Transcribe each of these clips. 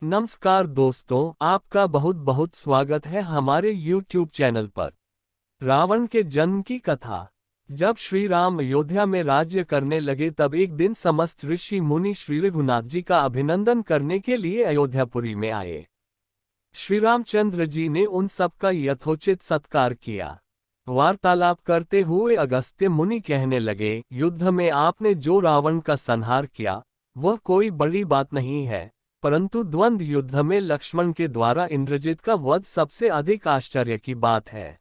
नमस्कार दोस्तों, आपका बहुत बहुत स्वागत है हमारे YouTube चैनल पर। रावण के जन्म की कथा। जब श्री राम अयोध्या में राज्य करने लगे तब एक दिन समस्त ऋषि मुनि श्री रघुनाथ जी का अभिनंदन करने के लिए अयोध्यापुरी में आए। श्री रामचंद्र जी ने उन सबका यथोचित सत्कार किया। वार्तालाप करते हुए अगस्त्य मुनि कहने लगे, युद्ध में आपने जो रावण का संहार किया वह कोई बड़ी बात नहीं है, परंतु द्वंद्व युद्ध में लक्ष्मण के द्वारा इंद्रजित का वध सबसे अधिक आश्चर्य की बात है।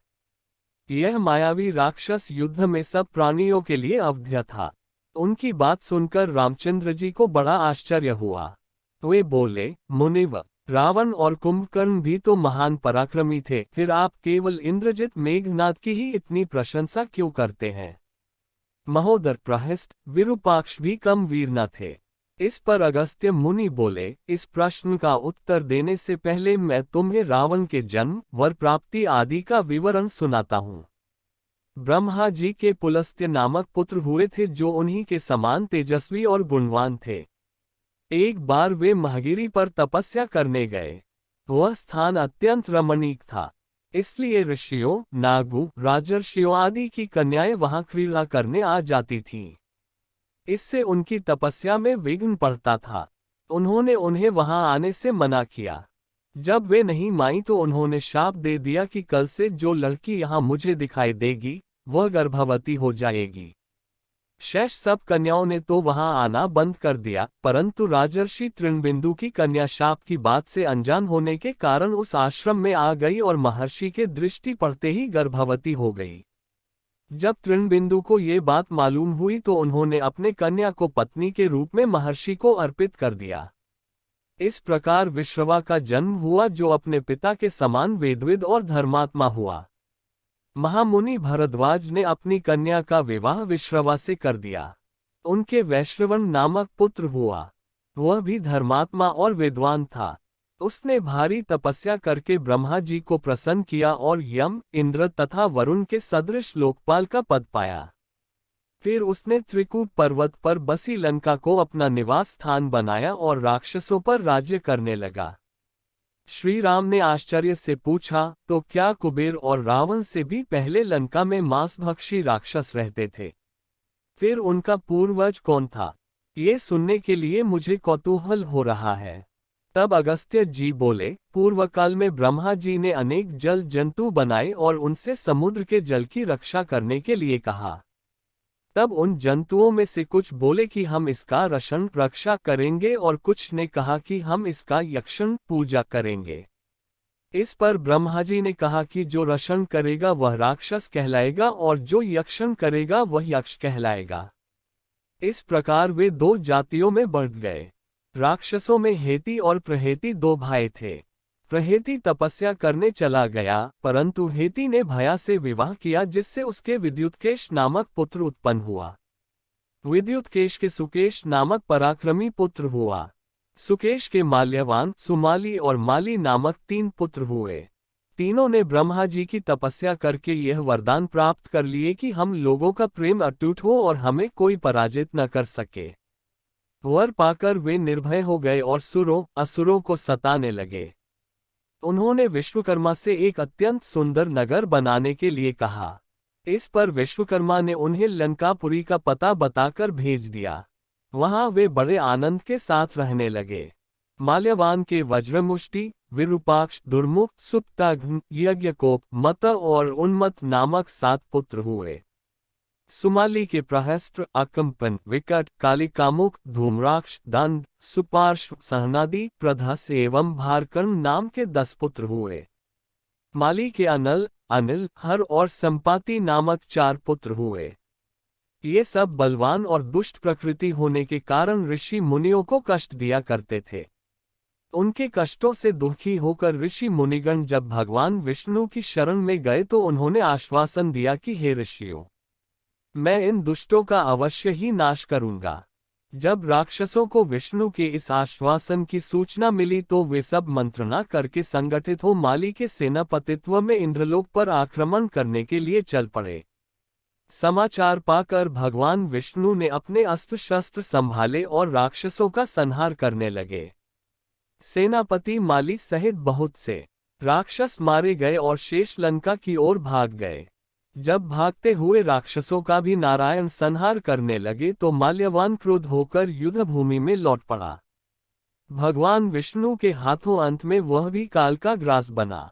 यह मायावी राक्षस युद्ध में सब प्राणियों के लिए अवध्य था। उनकी बात सुनकर रामचंद्र जी को बड़ा आश्चर्य हुआ। वे बोले, मुनिवर, रावण और कुंभकर्ण भी तो महान पराक्रमी थे, फिर आप केवल इंद्रजित मेघनाद की ही इतनी प्रशंसा क्यों करते हैं? महोदर प्रहस्त, विरूपाक्ष भी कम वीर न थे। इस पर अगस्त्य मुनि बोले, इस प्रश्न का उत्तर देने से पहले मैं तुम्हें रावण के जन्म, वर प्राप्ति आदि का विवरण सुनाता हूँ। ब्रह्मा जी के पुलस्त्य नामक पुत्र हुए थे जो उन्हीं के समान तेजस्वी और गुणवान थे। एक बार वे महगिरी पर तपस्या करने गए। वह स्थान अत्यंत रमणीक था, इसलिए ऋषियों, नागों, राजर्षियों आदि की कन्याएं वहां क्रीड़ा करने आ जाती थीं। इससे उनकी तपस्या में विघ्न पड़ता था। उन्होंने उन्हें वहां आने से मना किया। जब वे नहीं मानी तो उन्होंने शाप दे दिया कि कल से जो लड़की यहां मुझे दिखाई देगी वह गर्भवती हो जाएगी। शेष सब कन्याओं ने तो वहां आना बंद कर दिया, परंतु राजर्षि तृणबिंदु की कन्या शाप की बात से अनजान होने के कारण उस आश्रम में आ गई और महर्षि के दृष्टि पड़ते ही गर्भवती हो गई। जब तृणबिंदु को ये बात मालूम हुई तो उन्होंने अपने कन्या को पत्नी के रूप में महर्षि को अर्पित कर दिया। इस प्रकार विश्रवा का जन्म हुआ जो अपने पिता के समान वेदविद और धर्मात्मा हुआ। महामुनि भरद्वाज ने अपनी कन्या का विवाह विश्रवा से कर दिया। उनके वैश्रवण नामक पुत्र हुआ। वह भी धर्मात्मा और विद्वान था। उसने भारी तपस्या करके ब्रह्मा जी को प्रसन्न किया और यम, इंद्र तथा वरुण के सदृश लोकपाल का पद पाया। फिर उसने त्रिकूट पर्वत पर बसी लंका को अपना निवास स्थान बनाया और राक्षसों पर राज्य करने लगा। श्री राम ने आश्चर्य से पूछा, तो क्या कुबेर और रावण से भी पहले लंका में मांसभक्षी राक्षस रहते थे? फिर उनका पूर्वज कौन था? ये सुनने के लिए मुझे कौतूहल हो रहा है। तब अगस्त्य जी बोले, पूर्व काल में ब्रह्मा जी ने अनेक जल जंतु बनाए और उनसे समुद्र के जल की रक्षा करने के लिए कहा। तब उन जंतुओं में से कुछ बोले कि हम इसका रक्षण रक्षा करेंगे और कुछ ने कहा कि हम इसका यक्षण पूजा करेंगे। इस पर ब्रह्मा जी ने कहा कि जो रक्षण करेगा वह राक्षस कहलाएगा और जो यक्षण करेगा वह यक्ष कहलाएगा। इस प्रकार वे दो जातियों में बढ़ गए। राक्षसों में हेती और प्रहेती दो भाई थे। प्रहेती तपस्या करने चला गया, परंतु हेती ने भया से विवाह किया जिससे उसके विद्युतकेश नामक पुत्र उत्पन्न हुआ। विद्युतकेश के सुकेश नामक पराक्रमी पुत्र हुआ। सुकेश के माल्यवान, सुमाली और माली नामक तीन पुत्र हुए। तीनों ने ब्रह्मा जी की तपस्या करके यह वरदान प्राप्त कर लिए कि हम लोगों का प्रेम अटूट हो और हमें कोई पराजित न कर सके। वर पाकर वे निर्भय हो गए और सुरों, असुरों को सताने लगे। उन्होंने विश्वकर्मा से एक अत्यंत सुंदर नगर बनाने के लिए कहा। इस पर विश्वकर्मा ने उन्हें लंकापुरी का पता बताकर भेज दिया। वहां वे बड़े आनंद के साथ रहने लगे। माल्यवान के वज्रमुष्टि, विरूपाक्ष, दुर्मुख, सुप्ताघ्न, यज्ञकोप, मत और उन्मत्त नामक 7 पुत्र हुए। सुमाली के प्रहस्त्र, अकंपन, विकट, कालिकामुक, धूम्राक्ष, दंड, सुपार्श्व, सहनादि, प्रधस एवं भारकर्ण नाम के 10 पुत्र हुए। माली के अनल, अनिल, हर और संपाति नामक 4 पुत्र हुए। ये सब बलवान और दुष्ट प्रकृति होने के कारण ऋषि मुनियों को कष्ट दिया करते थे। उनके कष्टों से दुखी होकर ऋषि मुनिगण जब भगवान विष्णु की शरण में गए तो उन्होंने आश्वासन दिया कि हे ऋषियों, मैं इन दुष्टों का अवश्य ही नाश करूंगा। जब राक्षसों को विष्णु के इस आश्वासन की सूचना मिली तो वे सब मंत्रणा करके संगठित हो माली के सेनापतित्व में इंद्रलोक पर आक्रमण करने के लिए चल पड़े। समाचार पाकर भगवान विष्णु ने अपने अस्त्र शस्त्र संभाले और राक्षसों का संहार करने लगे। सेनापति माली सहित बहुत से राक्षस मारे गए और शेष लंका की ओर भाग गए। जब भागते हुए राक्षसों का भी नारायण संहार करने लगे तो माल्यवान क्रुद्ध होकर युद्ध भूमि में लौट पड़ा। भगवान विष्णु के हाथों अंत में वह भी काल का ग्रास बना।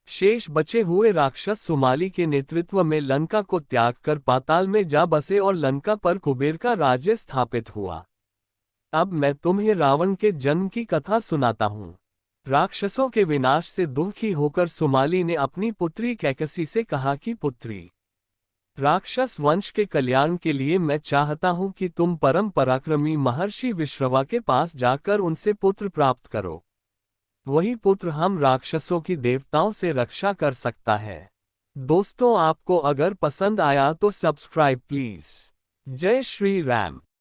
शेष बचे हुए राक्षस सुमाली के नेतृत्व में लंका को त्याग कर पाताल में जा बसे और लंका पर कुबेर का राज्य स्थापित हुआ। अब मैं तुम्हें रावण के जन्म की कथा सुनाता हूँ। राक्षसों के विनाश से दुखी होकर सुमाली ने अपनी पुत्री कैकसी से कहा कि पुत्री, राक्षस वंश के कल्याण के लिए मैं चाहता हूं कि तुम परम पराक्रमी महर्षि विश्रवा के पास जाकर उनसे पुत्र प्राप्त करो। वही पुत्र हम राक्षसों की देवताओं से रक्षा कर सकता है। दोस्तों, आपको अगर पसंद आया तो सब्सक्राइब प्लीज। जय श्री राम।